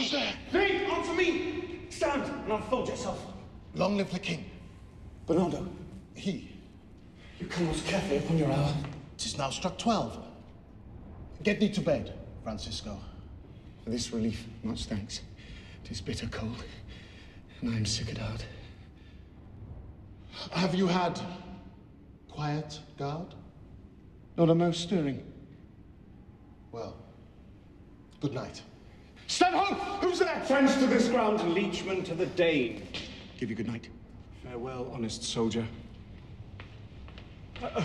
Who's there? Me! Answer me! Stand and unfold yourself. Long live the king. Bernardo, He. you come most carefully upon your hour. 'Tis now struck 12. Get thee to bed, Francisco. For this relief, much thanks. 'Tis bitter cold, and I am sick at heart. Have you had quiet guard? Not a mouse stirring. Well, good night. Stand home! Who's there? Friends to this ground and liegemen to the Dane. Give you good night. Farewell, honest soldier.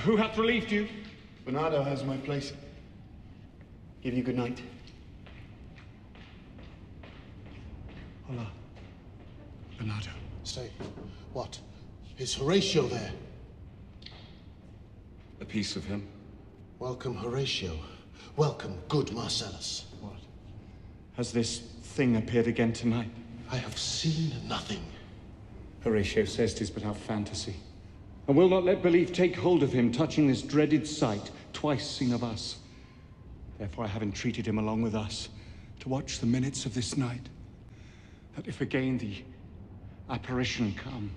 Who hath relieved you? Bernardo has my place. Give you good night. Hola, Bernardo. Say, what? Is Horatio there? A piece of him. Welcome, Horatio. Welcome, good Marcellus. What? Has this thing appeared again tonight? I have seen nothing. Horatio says 'tis but our fantasy, and will not let belief take hold of him, touching this dreaded sight, twice seen of us. Therefore I have entreated him along with us to watch the minutes of this night, that if again the apparition come,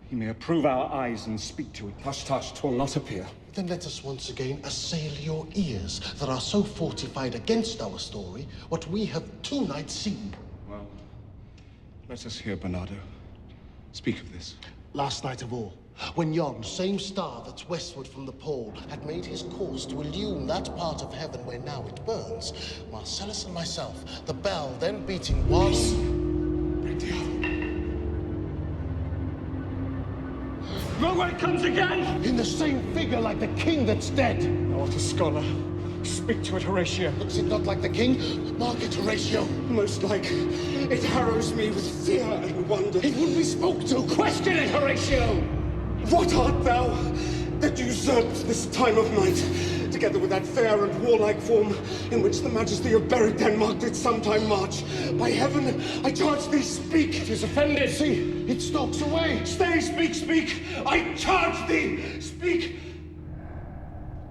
he may approve our eyes and speak to it. Hush, hush, 'twill not appear. Then let us once again assail your ears that are so fortified against our story, what we have tonight seen. Well, let us hear, Bernardo. Speak of this. Last night of all, when yon same star that's westward from the pole had made his course to illume that part of heaven where now it burns, Marcellus and myself, the bell then beating once... Break the hour. Look where it comes again! In the same figure like the king that's dead. Thou art a scholar. Speak to it, Horatio. Looks it not like the king? Mark it, Horatio. Most like. It harrows me with fear and wonder. It would be spoke to. Question it, Horatio! What art thou that usurped this time of night, together with that fair and warlike form in which the majesty of buried Denmark did sometime march? By heaven, I charge thee, speak! 'Tis offended! See, it stalks away. Stay, speak, speak! I charge thee, speak!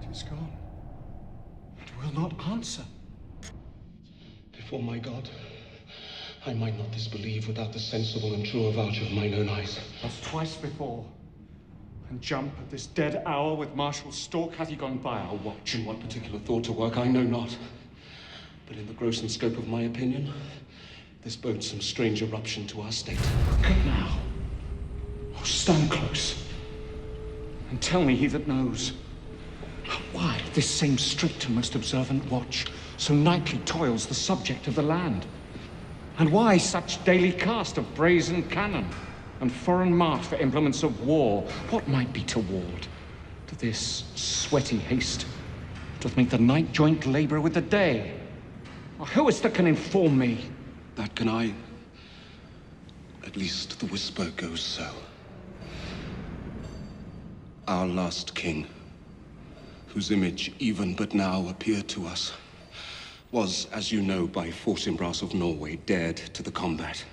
'Tis gone, and will not answer. Before my God, I might not disbelieve without the sensible and true avouch of mine own eyes. As twice before, and jump at this dead hour with Marshal Stork hath he gone by our watch. In what particular thought to work, I know not. But in the gross and scope of my opinion, this bodes some strange eruption to our state. Look up now. Oh, stand close, and tell me, he that knows, why this same strict and most observant watch so nightly toils the subject of the land, and why such daily cast of brazen cannon and foreign mart for implements of war? What might be toward to this sweaty haste doth make the night joint labour with the day? Or who is that can inform me? That can I. At least the whisper goes so. Our last king, whose image even but now appeared to us, was, as you know, by Fortinbras of Norway, dared to the combat,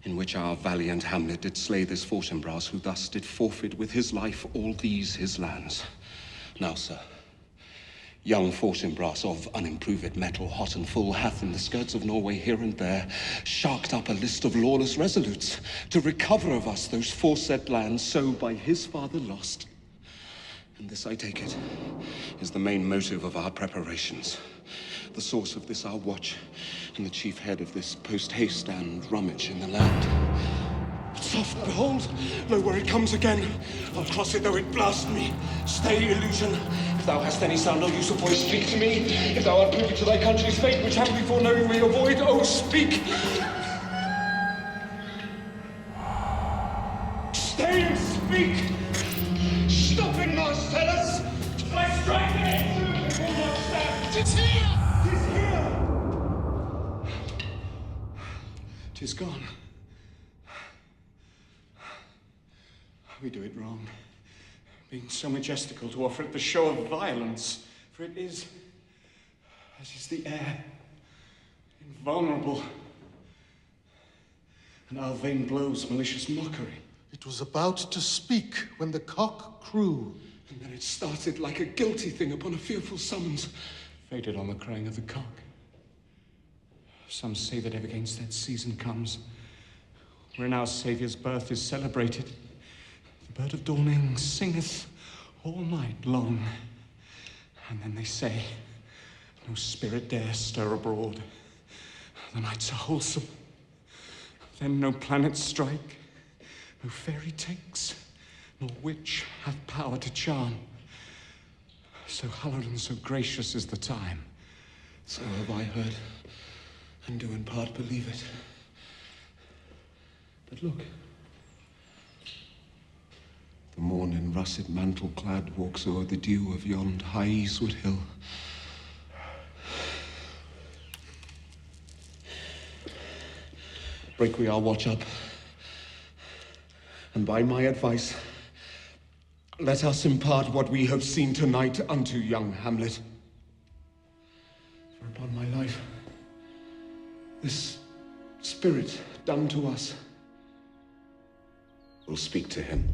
in which our valiant Hamlet did slay this Fortinbras, who thus did forfeit with his life all these his lands. Now, sir, young Fortinbras of unimproved mettle, hot and full, hath in the skirts of Norway here and there sharked up a list of lawless resolutes to recover of us those foresaid lands so by his father lost. And this, I take it, is the main motive of our preparations, the source of this our watch, and the chief head of this post-haste and rummage in the land. Soft, behold! Lo, where it comes again. I'll cross it though it blast me. Stay, illusion. If thou hast any sound or use of voice, speak to me. If thou art privy to thy country's fate, which have before knowing we avoid, oh, speak! Stay and speak! Stop it, Marcellus! I strike it! It will not stand! It's here! 'Tis here! 'Tis gone. We do it wrong, being so majestical to offer it the show of violence, for it is, as is the air, invulnerable, and our vain blows malicious mockery. It was about to speak when the cock crew. And then it started like a guilty thing upon a fearful summons, Faded on the crowing of the cock. Some say that ever against that season comes, wherein our Saviour's birth is celebrated, the bird of dawning singeth all night long. And then they say, no spirit dare stir abroad. The nights are wholesome. Then no planets strike, no fairy takes, nor witch hath power to charm. So hallowed and so gracious is the time. So have I heard, and do in part believe it. But look. The morn in russet mantle clad walks o'er the dew of yond high eastward hill. Break we our watch up, and by my advice, let us impart what we have seen tonight unto young Hamlet. For upon my life, this spirit done to us will speak to him.